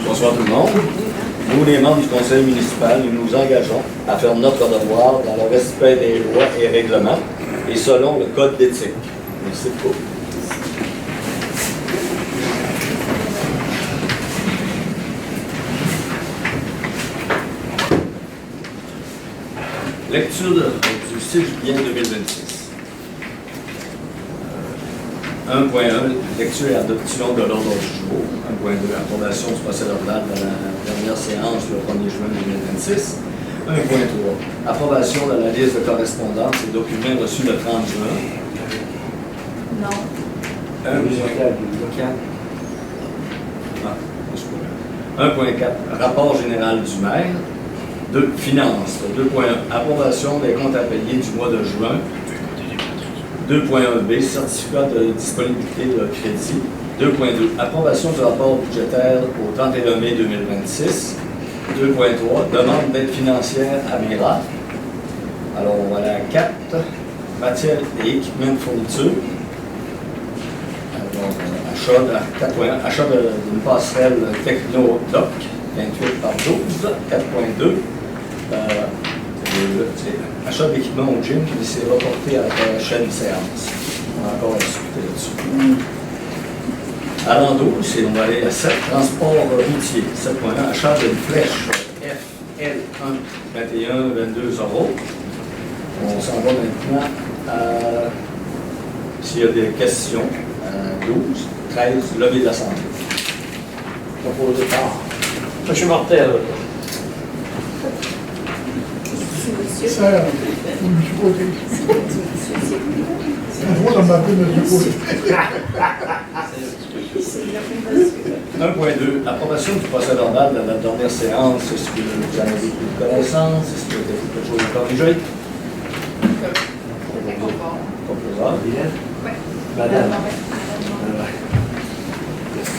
Bonsoir tout le monde. Nous, les membres du conseil municipal, nous nous engageons à faire notre devoir dans le respect des lois et règlements et selon le code d'éthique. Merci beaucoup. Lecture du 6 juillet 2026. 1.1, lecture et adoption de l'ordre du jour. 1.2, approbation du procès verbal de la dernière séance le 1er juin 2026. 1.3, approbation de la liste de correspondance et documents reçus le 30 juin. Non. 1.4, rapport général du maire. 2, finances. 2.1, approbation des comptes à payer du mois de juin. 2.1b, certificat de disponibilité de crédit. 2.2, approbation du rapport budgétaire au 31 mai 2026. 2.3, demande d'aide financière à Mira. Alors, on va à la 4, matière et équipements de fourniture. Alors, achat d'une passerelle Techno-Doc, 28 par 12. 4.2, achat d'équipement au gym qui s'est reporté à la prochaine séance. On va encore discuter là-dessus. Allant 12, et on va aller à 7, transport routier. 7.1, achat d'une flèche FL1, 21, 22 euros. On s'en va maintenant à, s'il y a des questions, 12, 13, levée de l'Assemblée. Proposé par M. Martel. Monsieur. Ça, ou M. Côté. On voit dans ma peine de M. Côté. 1.2, approbation du procès verbal de la dernière séance. Est-ce que vous en avez pris connaissance? Est-ce que vous avez quelque chose à corriger? Composant. Bien. Oui. Madame.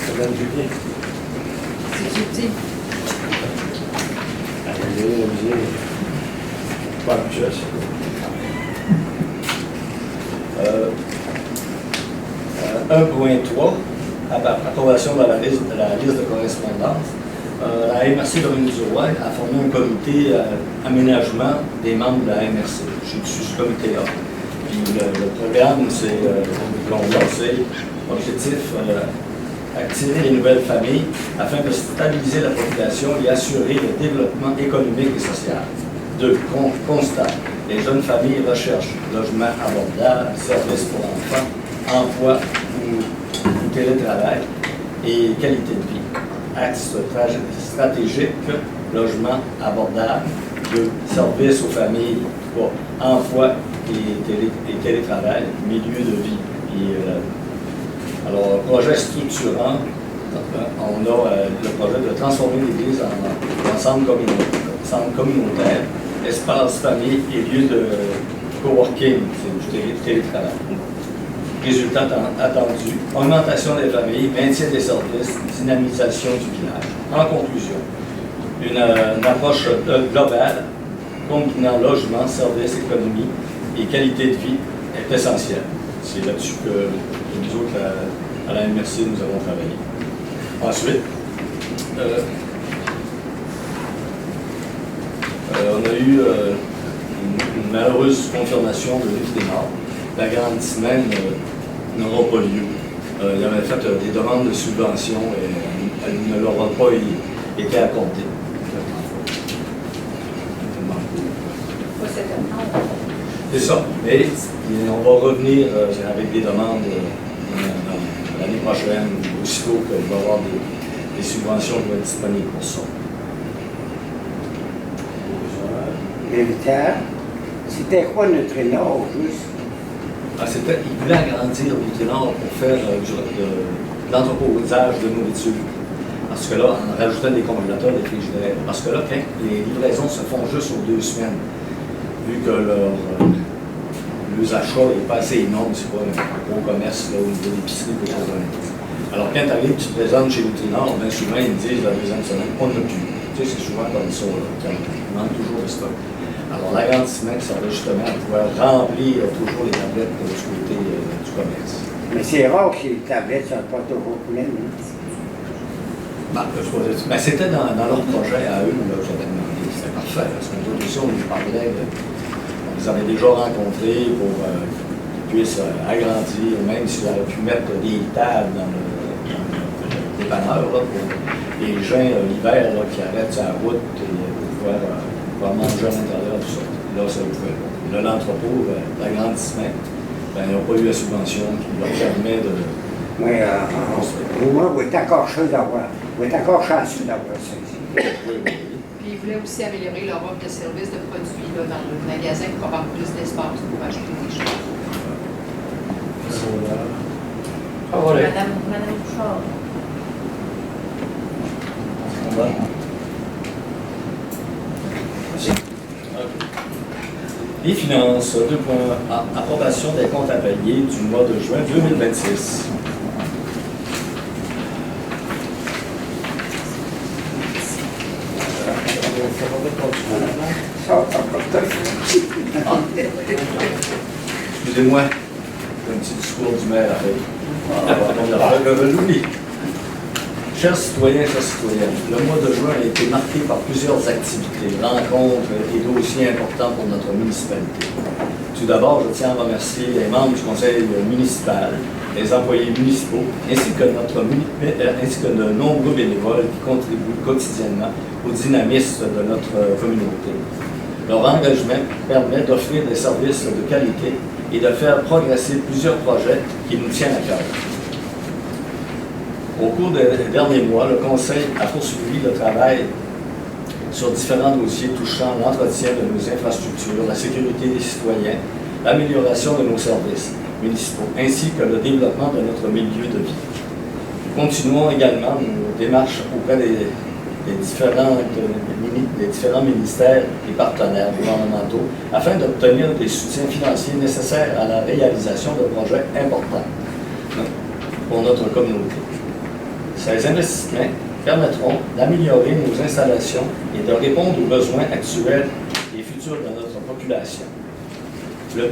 Madame Julien. C'est jeudi. Pas habitué à ça. 1.3, approbation de la liste de correspondance. La MRC Dominique du Roy a formé un comité aménagement des membres de la MRC. Je suis ce comité-là. Puis le programme, c'est objectif attirer les nouvelles familles afin de stabiliser la population et assurer le développement économique et social. 2. Constat. Les jeunes familles recherchent logement abordable, services pour enfants, emploi ou télétravail et qualité de vie. Axe stratégique, logement abordable. 2. Services aux familles. 3. Emploi et télétravail, milieu de vie. Alors, projet structurant, on a le projet de transformer l'église en centre communautaire, espace famille et lieu de coworking, c'est du télétravail. Résultat attendu, augmentation des familles, maintien des services, dynamisation du village. En conclusion, une approche globale combinant logement, services, économie et qualité de vie est essentielle. C'est là-dessus que nous autres, à la MRC, nous avons travaillé. Ensuite, on a eu une malheureuse confirmation de l'île des morts. L'agrandissement n'aura pas lieu. Il avait fait des demandes de subvention et elle ne leur a pas été accordée. C'est ça, mais on va revenir avec des demandes l'année prochaine, aussitôt qu'il va y avoir des subventions qui vont être disponibles pour ça. Militaire, c'était quoi notre nord juste? Il voulait agrandir Nutrinor pour faire de l'entreposage de nourriture. Parce que là, en rajoutant des congélateurs, des frigidaires. Parce que là, quand les livraisons se font juste aux 2 semaines, vu que leurs achats n'est pas assez énorme, c'est pas un gros commerce là, au niveau de l'épicerie. Alors, quand tu arrives, tu te présentes chez Nutrinor, bien souvent, ils me disent la deuxième semaine, on n'a plus. Tu sais, c'est souvent comme ça, là, quand il manque toujours de stock. Alors, l'agrandissement, ça va justement pouvoir remplir toujours les tablettes du côté du commerce. Mais c'est rare que les tablettes ne soient pas toujours pleines. Ben, c'était dans leur projet à eux, là, j'avais demandé. C'était parfait, parce que nous autres aussi, on nous parlait on les avait déjà rencontrés pour qu'ils puissent agrandir, même s'ils auraient pu mettre des tables dans le dépanneur, là, pour les gens l'hiver là, qui arrêtent sur la route et pouvoir manger à l'intérieur, tout ça. Là, ça le pouvait pas. Là, l'entrepôt, l'agrandissement, ben, ils n'ont pas eu la subvention qui leur permet de. Oui, au moins, vous êtes encore chanceux d'avoir ça ici. Oui, oui. Puis ils voulaient aussi améliorer leur offre de services de produits là, dans le magasin pour avoir plus d'espace pour acheter des choses. Ah, voilà. Madame Bouchard. On va. Les finances, 2 points. Approbation des comptes à payer du mois de juin 2026. Excusez-moi, un petit discours du maire après. J'oublie. Chers citoyens, chers citoyennes, le mois de juin a été marqué par plusieurs activités, rencontres et dossiers importants pour notre municipalité. Tout d'abord, je tiens à remercier les membres du conseil municipal, les employés municipaux, ainsi que de nombreux bénévoles qui contribuent quotidiennement au dynamisme de notre communauté. Leur engagement permet d'offrir des services de qualité et de faire progresser plusieurs projets qui nous tiennent à cœur. Au cours des derniers mois, le Conseil a poursuivi le travail sur différents dossiers touchant l'entretien de nos infrastructures, la sécurité des citoyens, l'amélioration de nos services municipaux, ainsi que le développement de notre milieu de vie. Nous continuons également nos démarches auprès des différents ministères et partenaires gouvernementaux afin d'obtenir des soutiens financiers nécessaires à la réalisation de projets importants pour notre communauté. Ces investissements permettront d'améliorer nos installations et de répondre aux besoins actuels et futurs de notre population. Le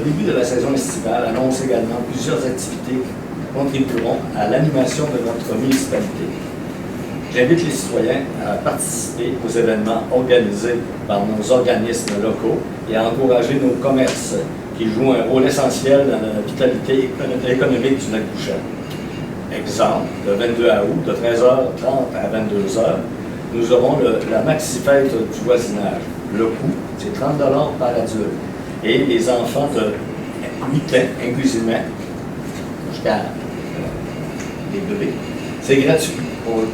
début de la saison estivale annonce également plusieurs activités qui contribueront à l'animation de notre municipalité. J'invite les citoyens à participer aux événements organisés par nos organismes locaux et à encourager nos commerces qui jouent un rôle essentiel dans la vitalité économique du Lac-Bouchette. Exemple, le 22 août, de 13h30 à 22h, nous aurons la maxi-fête du voisinage. Le coût, c'est 30 $ par adulte. Et les enfants de 8 ans, inclusivement, jusqu'à les bébés, c'est gratuit pour eux.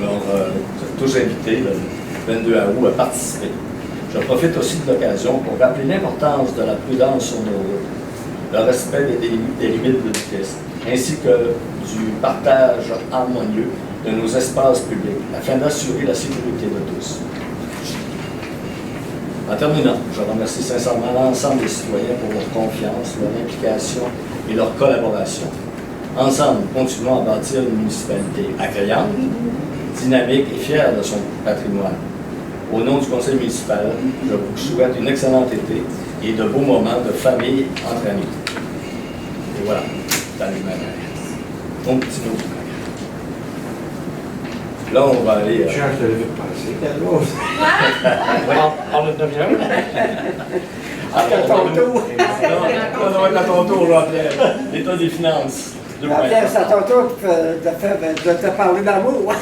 Alors, vous êtes tous invités le 22 août à participer. Je profite aussi de l'occasion pour rappeler l'importance de la prudence sur nos routes, le respect des limites de vitesse, ainsi que du partage harmonieux de nos espaces publics, afin d'assurer la sécurité de tous. En terminant, je remercie sincèrement l'ensemble des citoyens pour leur confiance, leur implication et leur collaboration. Ensemble, nous continuons à bâtir une municipalité accueillante, dynamique et fière de son patrimoine. Au nom du conseil municipal, je vous souhaite une excellente été et de beaux moments de famille entre amis. Et voilà, dans les manières. Mon petit mot. Là, on va aller. Je change de vite passer. Quelle chose? On a une demi-heure. À ton tour. On va être à ton tour, là, Pierre. L'état des finances. Pierre, c'est à ton tour de te parler d'amour. Là,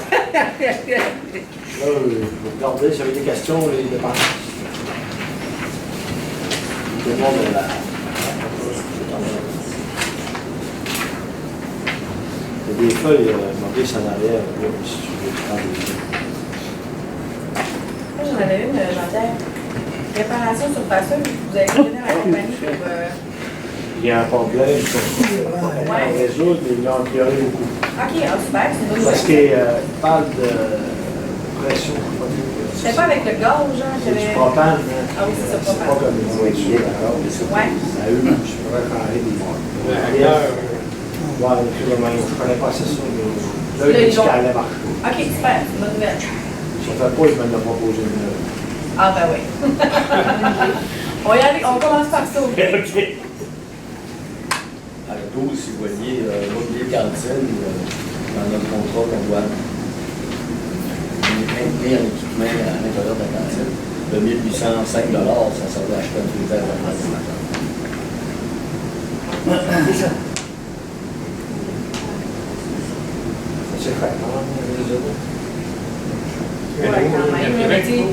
je vais regarder si j'avais des questions, les dépenses. Tout le monde est là. Il y a des feuilles, demandez ça en arrière, si tu veux prendre des feuilles. Moi, j'en avais une, Jean-Pierre. Réparation sur passeuse, vous avez donné à la compagnie pour. Il y a un problème sur le réseau, mais ils l'ont amélioré beaucoup. Ok, super, c'est une bonne Parce chose. qu'il parle de pression. C'était pas avec le gaz, genre, C'est qu'il y du avait. propane. Ah oui, c'est ça, C'est pas propane. comme les voitures. Ouais. À eux, je pourrais carrer des ailleurs. Ouais, je connais pas assez ça. Là, il dit qu'elle allait marcher. Ok, super, c'est une bonne nouvelle. Si on ne fait pas, ils me l'ont proposé une. Ah, ben oui. On va y aller, on commence par ça. OK. À la 12, si vous voyez, l'autre cantine, dans notre contrat qu'on doit maintenir un équipement à l'intérieur de la cantine. De 1805 $, ça servait à acheter un frigidaire à la C'est ça. C'est fait, hein, les euros. Ouais, quand même, là, mais tu sais,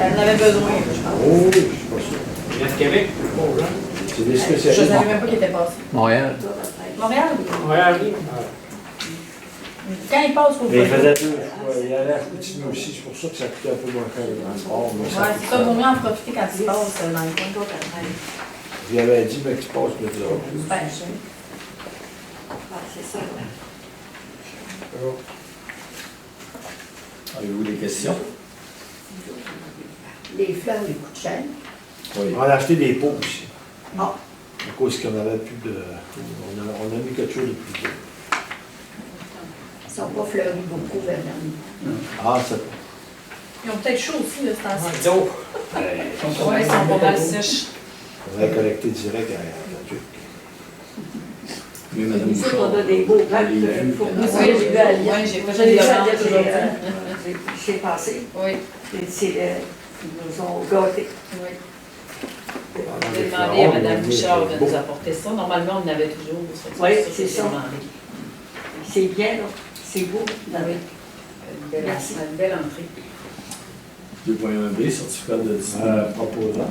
elle en avait besoin, je pense. Oh oui, je suis pas sûr. Il vient de Québec, le pauvre Jean. C'est des Je spécialistes. savais même pas qu'il était passé. Montréal. Montréal? Ouais, oui. Quand il passe, il faut Mais il le faisait deux fois. Il allait à Chicoutimi aussi, c'est pour ça que ça coûtait un peu moins cher le transport. Mais Ouais, c'est ça, il vaut mieux en profiter quand il passe dans le coin. Il avait dit, mais tu passes le job. Ben, C'est ça. Avez-vous des questions? Les fleurs, ils coûtent cher. Oui. On a acheté des pots aussi. Ah. À cause qu'on n'avait plus de. On a mis quelque chose de plus gros. Ils sont pas fleuris beaucoup vers l'année. Ah, c'est ils ont peut-être chaud aussi, là, ce temps-ci. Donc, Ouais, ils sont pas mal sèches. On avait collecté direct à la Duc. Oui, Mme Nous autres, Bouchard. on a des beaux Vous l'avez packs vu, pour quand nous. même. Oui, j'ai vu à Lyon. Moi, J'ai j'ai vu à demande Lyon aujourd'hui. c'est passé. Oui, Ils nous ont gâtés. oui. On J'ai avait demandé fait- à on Mme avait Bouchard de beau. nous apporter ça. Normalement, on en avait toujours. Oui, c'est j'ai ça. demandé. C'est bien, là. C'est beau. Oui. Merci. Une belle entrée. 2.1B, certificat de disponibilité. Proposant.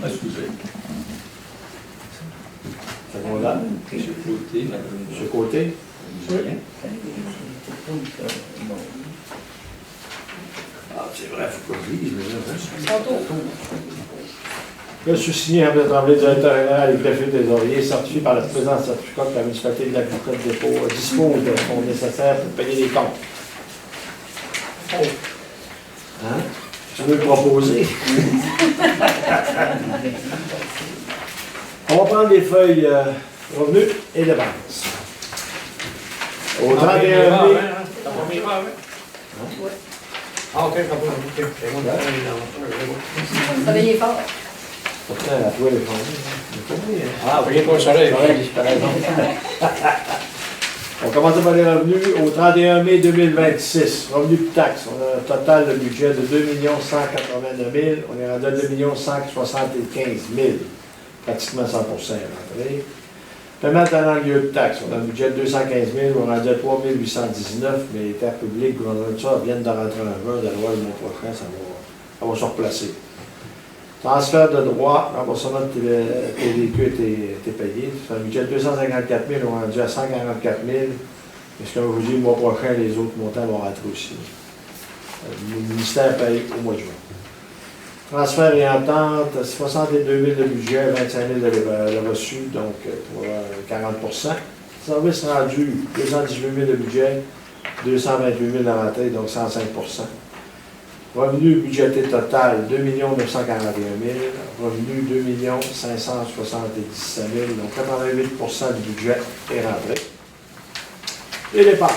Excusez. Secondaire. Monsieur Cloutier, Mme Ce côté. Julien. Ah, c'est vrai, il faut pas que je lise, mais là, hein. Tantôt. Là, je suis signé en Tremblay, directeur général et greffier des oreillers, certifié par la présidence certificat que la municipalité de la Boucade de dépôt dispose de fonds nécessaires pour payer les comptes. Hein? Tu veux le proposer? On va prendre les feuilles revenus et dépenses. Au 31 mai. T'as pas mis mal, hein? Ah, ok, t'as pas mis. Ok, c'est bon, t'as mis dans- Travaillez fort. Pourtant, la toile est fondue. Ah, oui, pas le soleil. T'as raison. On commence par les revenus au 31 mai 2026. Revenus de taxes. On a un total de budget de 2 189 000. On est rendu à 2 175 000. Pratiquement 100% rentré. Paiement en lieu de taxes. On a un budget de 215 000. On est rendu à 3 819. Mais les terres publiques, gouvernement, viennent de rentrer en œuvre. De la loi le mois prochain, ça va se replacer. Transfert de droits, remboursement de tes véhicules et tes payés. C'est un budget de 254 000, on est rendu à 144 000. Et comme je vous dis, le mois prochain, les autres montants vont rentrer aussi. Le ministère paye au mois de juin. Transfert et entente, 62 000 de budget, 25 000 de reçu, donc pour 40 Service rendu, 218 000 de budget, 228 000 de rentrée, donc 105 Revenu budgété total, 2 941 000. Revenu, 2 577 000. Donc, 88 du budget est rentré. Les dépenses.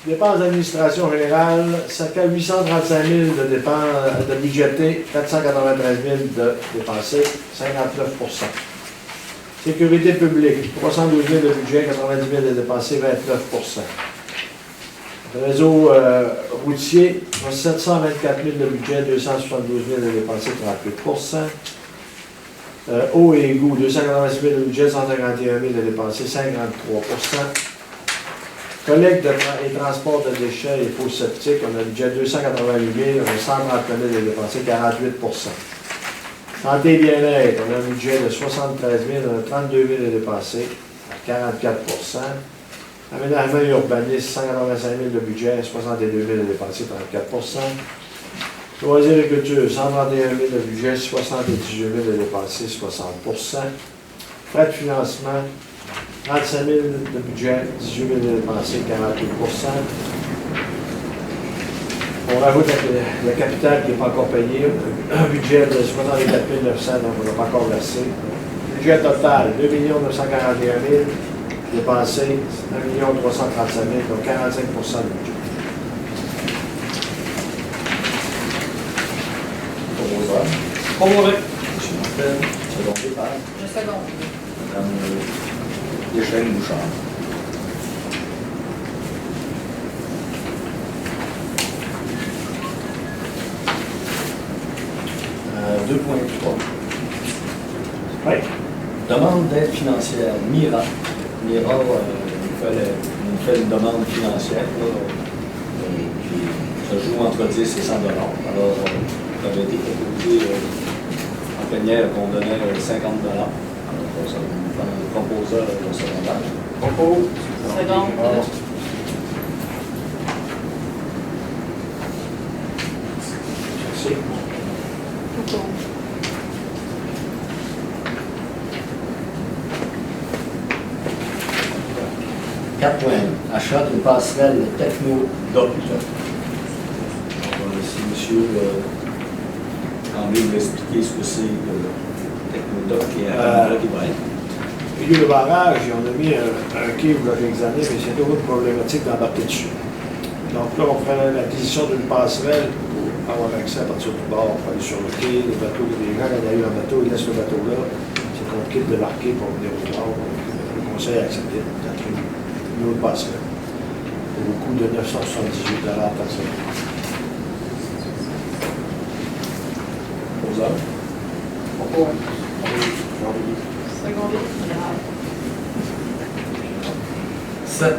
Dépenses d'administration générale, ça fait 835 000 de dépenses de budgété, 493 000 de dépensés, 59 Sécurité publique, 312 000 de budget, 90 000 de dépensés, 29 Le réseau routier, 724 000 de budget, 272 000 de dépensés, 38 eau et égout, 286 000 de budget, 151 000 de dépensés, 53 Collecte et transport de déchets et fosses septiques, on a un budget de 288 000, on a 139 000 de dépensés, 48 Santé et bien-être, on a un budget de 73 000, on a 32 000 de dépensés, 44 Aménagement et urbanisme, 185 000 de budget, 62 000 de dépensés, 34 Loisirs et culture, 131 000 de budget, 78 000 de dépensés, 60 Frais de financement, 35 000 de budget, 18 000 de dépensés, 48 On rajoute le capital qui n'est pas encore payé, un budget de 64 900, donc on n'a pas encore versé. Budget total, 2 941 000. Dépensé 1 335 000, donc 45 du budget. Proposeur. Proposé. Monsieur Martel, secondé par Je seconde. Mme Deschênes Bouchard. 2.3. Oui. Demande d'aide financière, Mira. Mira nous fait une demande financière. Là, puis ça joue entre 10 et 100 $. Alors, ça avait été proposé en plénière qu'on donnait 50 $. Alors, ça nous proposa le secondaire. Propos. Seconde. Merci. Quatre points. Achat d'une passerelle techno-doc. Si monsieur Tremblay veut expliquer ce que c'est que techno-doc et un qui va être. Il y a eu le barrage, et on a mis un quai il y a quelques années, mais c'est toujours une problématique d'embarquer dessus. Donc là, on ferait l'acquisition d'une passerelle pour avoir accès à partir du bord, pour aller sur le quai, les bateaux, les gens, quand il y a eu un bateau, ils laissent le bateau là, c'est qu'on quitte de l'arquet pour venir au bord. Donc, le conseil a accepté une autre passerelle. Au coût de 978 $ par semaine. Aux heures. Propos. Seconde. 7.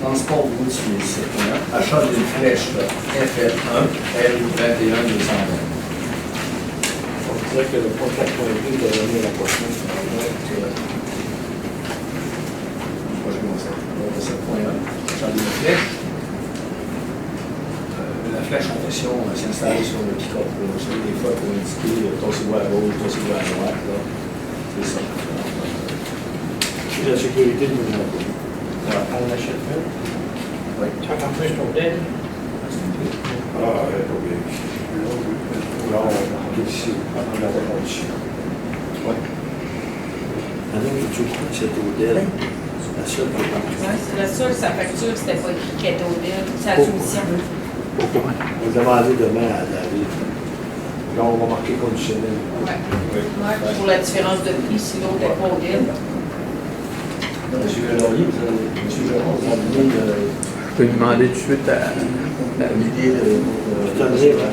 Transport routier. C'est achat d'une flèche FL1, L21 220. On dirait que le point 4.2 doit donner la prochaine. Donc, 7.1. Achat d'une flèche. La flèche en question s'installe sur le pick-up. Vous savez, des fois, pour indiquer tossez-vous à gauche, tossez-vous à droite. C'est ça. C'est la sécurité de nos emplois. On achète une. Oui. Tu as plus ton d'aide. Ah, oui, ok. Là, on va marquer ici, pendant la reconduction. Oui. Maintenant, tu trouves que c'est Odell, la seule qui est partie. Ouais, c'est la seule, sa facture, c'était pas écrit qu'elle était au DEL. C'est la soumission. On va demander demain à David. Là, on va marquer conditionnel. Ouais. Oui. Ouais, pour la différence de prix, si l'autre n'est pas au DEL. Monsieur Laurier, Monsieur Gérard, vous avez donné Je peux demander tout de suite à l'idée de donner la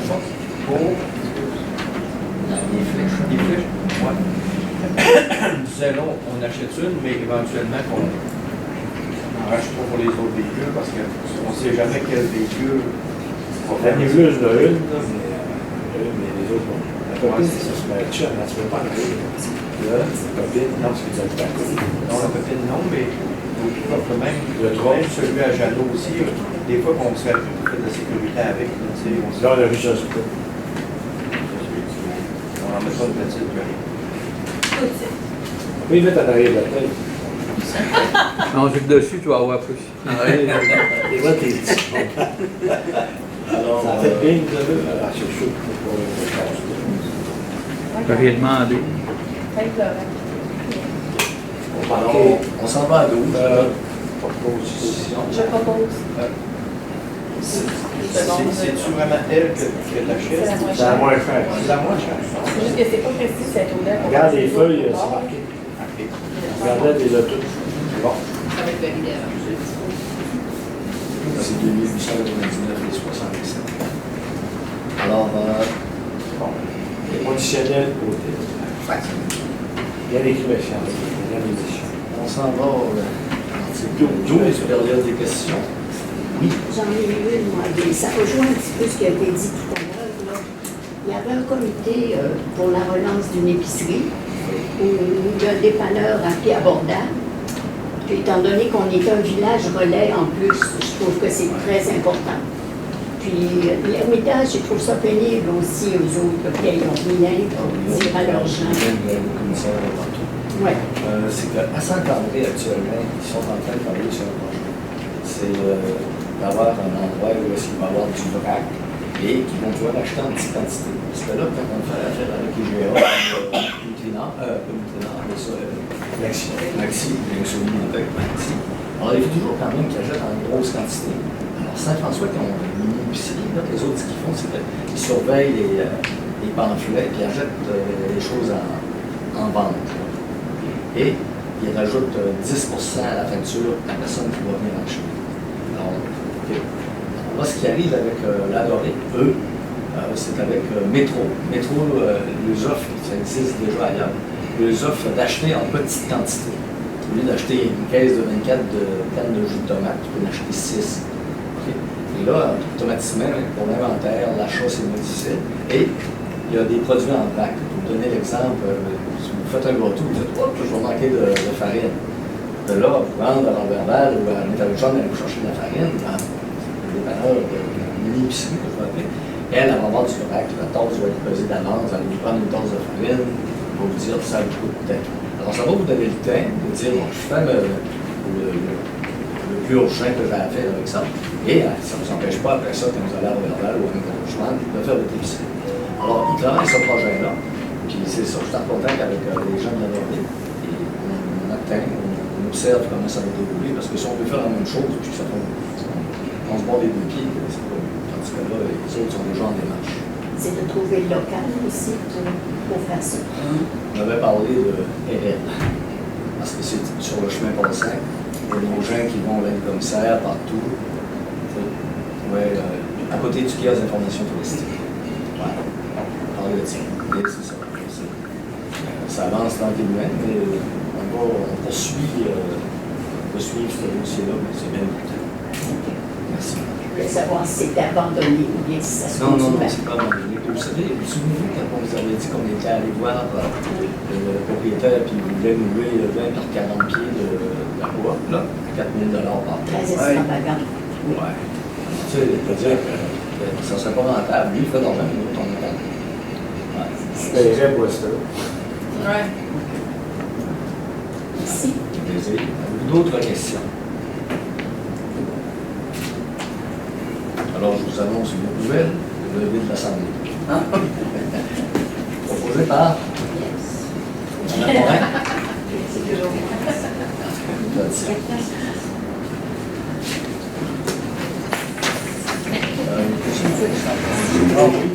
pour les flèches. Des flèches? Ouais. Disons, on achète une, mais éventuellement qu'on en rachète pas pour les autres véhicules parce qu'on ne sait jamais quel véhicule va La faire. nébuleuse de une, mais les autres, non. La copine, ça se met chum, elle se met pas en arrière. La copine, non, c'est qu'ils ont le temps. Non, la copine, non, mais au pick-up, même, Le tronc. même celui à Jeannot aussi, des fois qu'on serait plus pour faire de la sécurité avec, là, tu sais, on se Là, on a vu ça, c'est tout. on en met pas une petite, puis rien. On peut y mettre en arrière de la tête. Non, j'ai le dessus, tu vas avoir plus. Et là, t'es petit. Alors, Ça fait bien, vous avez. Ah, c'est chaud pour le casse. Je vais rien demander. Faites Laurent. alors, on s'en va à 12. Proposition. Je propose. C'est-tu vraiment elle que l'achète? C'est la moins C'est la chère. moins chère. C'est la moins chère. C'est juste que c'est pas précis, c'est au DEL. Regarde les feuilles, c'est marqué. Ok. Regardez les lotos. C'est bon. Ça va être validé avant. C'est 2899 et 67. Alors, Bon. Les conditionnels côté. Il y a l'écrit méchant. Il y a les méchants. on s'en va au article 12, période des questions. Oui. J'en ai eu une, moi. Ça rejoint un petit peu ce qui a été dit tout à l'heure. Là. Il y avait un comité pour la relance d'une épicerie ou d'un dépanneur à pied abordable. Puis, étant donné qu'on est un village relais en plus, je trouve que c'est très important. Puis l'Ermitage, je trouve ça pénible aussi aux autres qui ont rien pour dire à leurs gens. Ouais. C'est qu'à Saint-André, actuellement, ils sont en train de travailler sur un projet. C'est d'avoir un endroit où il va y avoir du vrac et qui vont pouvoir acheter en petite quantité. Parce que là, quand on fait affaire avec les GA, Maxi, bien souligné avec Maxi. Alors, il faut toujours quand même qu'ils achètent en grosse quantité. Alors, Saint-François, qui ont une épicerie, là, les autres, ce qu'ils font, c'est qu'ils surveillent les pamphlets et ils achètent les choses en vente. Et ils rajoutent 10% à la facture de la personne qui va venir acheter. Alors, là, ce qui arrive avec l'Adoré, eux, C'est avec Métro. Métro nous offre, ça existe déjà ailleurs, nous offre d'acheter en petite quantité. Au lieu d'acheter une caisse de 24 de cannes de jus de tomate, tu peux en acheter 6. Okay? Et là, automatiquement, pour l'inventaire, l'achat, c'est moins difficile. Et il y a des produits en vrac. Pour vous donner l'exemple, si vous faites un gâteau, vous dites, oh, je vais manquer de farine. De là, vous vendre à Robert-Val ou à Métal-Jean, aller vous chercher de la farine, dans le dépanneur de mini-épicerie, que je vais appeler. Elle va vendre du vrac, la tasse va être pesée d'avance, elle va vous prendre une tasse de farine, elle va vous dire ça vous coûte de temps. Alors ça va vous donner le temps de dire, bon, je fais le plus urgent que j'ai à faire avec ça. Et ça ne vous empêche pas après ça, quand vous allez à Robert-Val ou à Métal-Jean, de faire votre épicerie. Alors, ils travaillent sur ce projet-là, puis c'est ça, je suis en contact avec les gens de la Normandie, et on atteint, on observe comment ça va dérouler, parce que si on veut faire la même chose, puis ça va, on se bat les deux pieds, c'est pas. Tandis que là, les autres sont déjà en démarche. C'est de trouver le local aussi pour faire ça. On avait parlé de RL, parce que c'est sur le chemin passant. Il y a nos gens qui vont à l'aide commissaire partout. Ouais, à côté du kiosque d'information touristique. Ouais, on parlait de ça. Et c'est ça. Ça avance tranquillement, mais on poursuit ce dossier-là, mais c'est bien important. Merci. Je voulais savoir si c'était abandonné ou bien si ça se Non, continue. c'est pas abandonné. Vous savez, vous vous souvenez quand on vous avait dit qu'on était allé voir le propriétaire puis il voulait nous louer 20 par 40 pieds de la boîte, là, à 4 000 par pied. Très extravagant. Ouais. Tu sais, il peut dire que ça ne serait pas rentable. Lui, il ferait d'argent, mais nous, on est rentable. Ouais. Je paierais pour ça. Ouais. Merci. Plaisir. Avez-vous d'autres questions? Alors, je vous annonce une nouvelle, le lever de l'Assemblée. Proposé par Yes. Mme Morin. C'est toujours Une question?